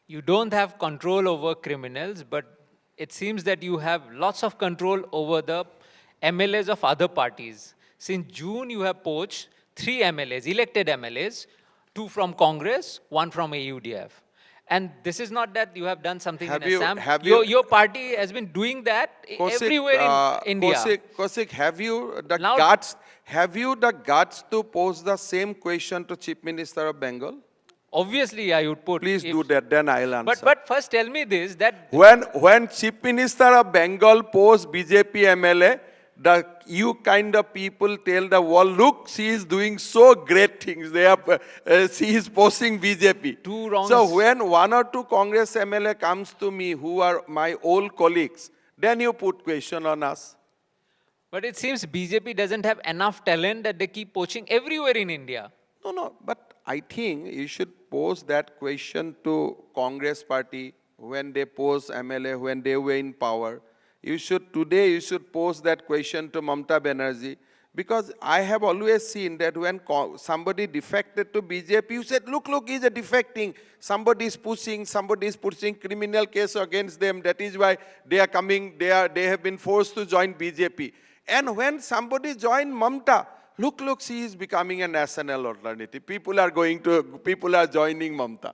you don't have control over criminals, but it seems that you have lots of control over the MLAs of other parties. Since June, you have poached 3 MLAs, elected MLAs, 2 from Congress, 1 from AUDF. And this is not that you have done something in Assam. Have you, Your party has been doing that everywhere in India. Kaushik, have you the Now, guts? Have you the guts to pose the same question to Chief Minister of Bengal? obviously, I would put. Please do that, then I'll answer. But first, tell me this: that When Chief Minister of Bengal posed BJP MLA, you kind of people tell the world, look, she is doing so great things. She is posting BJP. Two wrongs. So when 1 or 2 Congress MLA comes to me, who are my old colleagues, then you put question on us. But it seems BJP doesn't have enough talent that they keep poaching everywhere in India. No, but I think you should pose that question to Congress party when they pose MLA, when they were in power. Today you should pose that question to Mamata Banerjee, because I have always seen that when somebody defected to BJP, you said, look, he's a defecting. Somebody is pushing criminal case against them. That is why they are coming, they have been forced to join BJP. And when somebody joined Mamata, look, she is becoming a national alternative. People are joining Mamata.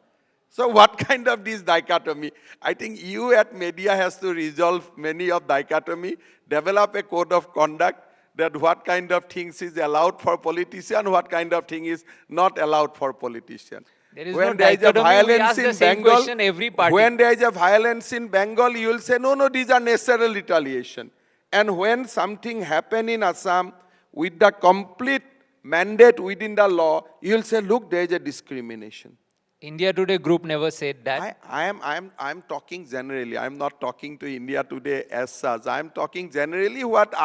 So what kind of this dichotomy? I think you at media has to resolve many of dichotomy, develop a code of conduct that what kind of things is allowed for politician, what kind of thing is not allowed for politician. There is When no there is a dichotomy. We violence ask the in same Bengal, question every party. when there is a violence in Bengal, you will say, no, these are natural retaliation. And when something happen in Assam with the complete mandate within the law, you will say, look, there is a discrimination. India Today group never said that. I am talking generally. I am not talking to India Today as such. I am talking generally what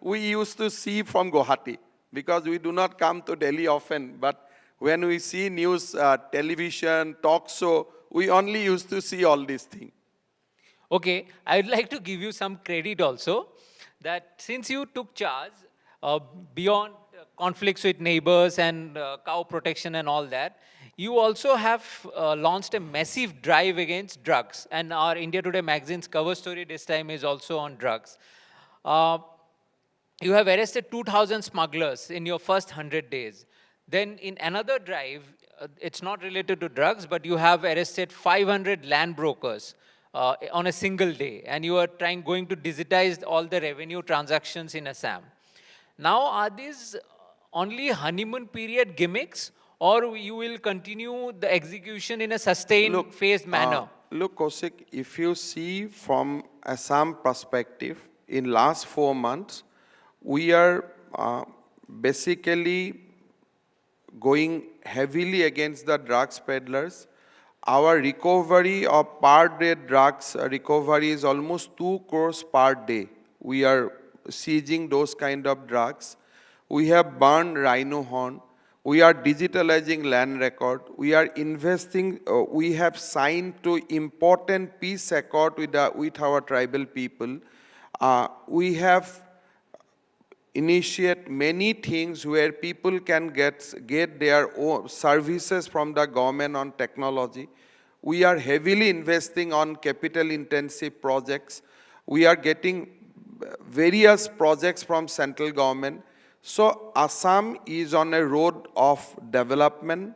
we used to see from Guwahati, because we do not come to Delhi often. But when we see news, television, talk show, we only used to see all these things. Okay, I would like to give you some credit also, that since you took charge, beyond conflicts with neighbors and cow protection and all that, you also have launched a massive drive against drugs. And our India Today magazine's cover story this time is also on drugs. You have arrested 2,000 smugglers in your first 100 days. Then in another drive, it's not related to drugs, but you have arrested 500 land brokers on a single day. And you are going to digitize all the revenue transactions in Assam. Now, are these only honeymoon period gimmicks, or you will continue the execution in a sustained, phased manner? Look, Kaushik, if you see from Assam perspective, in last 4 months, we are basically going heavily against the drugs peddlers. Our recovery of per day drugs recovery is almost 2 crores per day. We are seizing those kind of drugs. We have burned rhino horn. We are digitalizing land record. We are investing, we have signed to important peace accord with our tribal people. We have initiate many things where people can get their own services from the government on technology. We are heavily investing on capital intensive projects. We are getting various projects from central government. So Assam is on a road of development.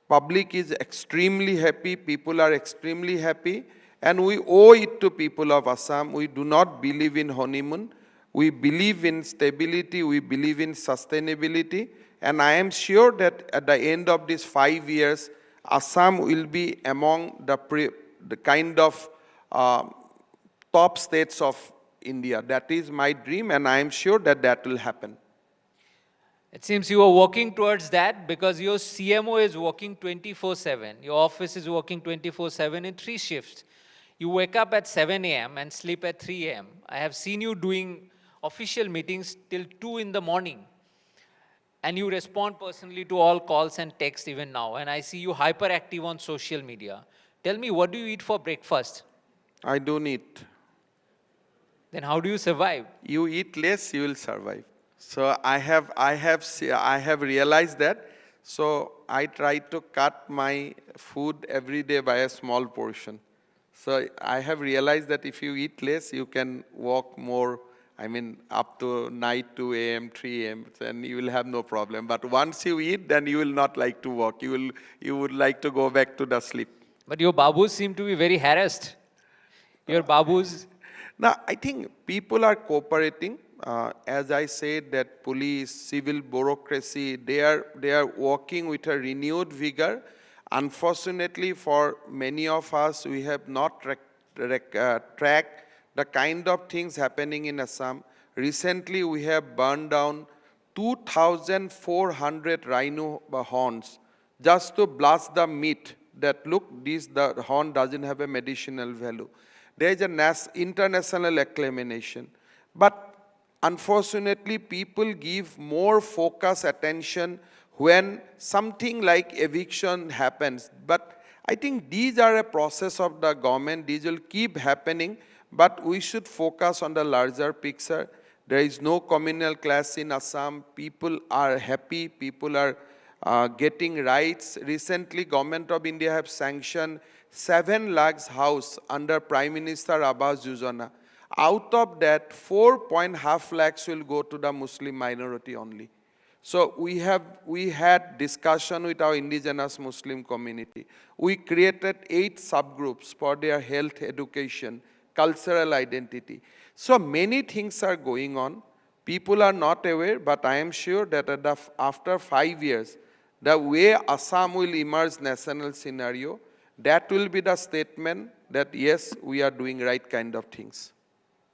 Public is extremely happy, people are extremely happy, and we owe it to people of Assam. We do not believe in honeymoon. We believe in stability, we believe in sustainability, and I am sure that at the end of these 5 years, Assam will be among the kind of top states of India. That is my dream, and I am sure that that will happen. It seems you are working towards that because your CMO is working 24/7. Your office is working 24/7 in 3 shifts. You wake up at 7 a.m. and sleep at 3 a.m. I have seen you doing official meetings till 2 in the morning. And you respond personally to all calls and texts even now. And I see you hyperactive on social media. Tell me, what do you eat for breakfast? I don't eat. Then how do you survive? You eat less, you will survive. So I have realized that. So I try to cut my food every day by a small portion. So I have realized that if you eat less, you can walk more, I mean, up to night 2 a.m., 3 a.m., then you will have no problem. But once you eat, then you will not like to walk. You would like to go back to the sleep. But your babus seem to be very harassed. Your babus, Now, I think people are cooperating. As I said, that police, civil bureaucracy, they are working with a renewed vigor. Unfortunately, for many of us, we have not tracked the kind of things happening in Assam. Recently, we have burned down 2,400 rhino horns just to blast the myth that look, the horn doesn't have a medicinal value. There is an international acclamation. But unfortunately, people give more focus, attention when something like eviction happens. But I think these are a process of the government. These will keep happening, but we should focus on the larger picture. There is no communal class in Assam. People are happy. People are getting rights. Recently, Government of India have sanctioned 7 lakhs house under Prime Minister Abbas Yojana. Out of that, 4.5 lakhs will go to the Muslim minority only. So we had discussion with our indigenous Muslim community. We created 8 subgroups for their health, education, cultural identity. So many things are going on. People are not aware, but I am sure that after 5 years, the way Assam will emerge national scenario, that will be the statement that yes, we are doing right kind of things.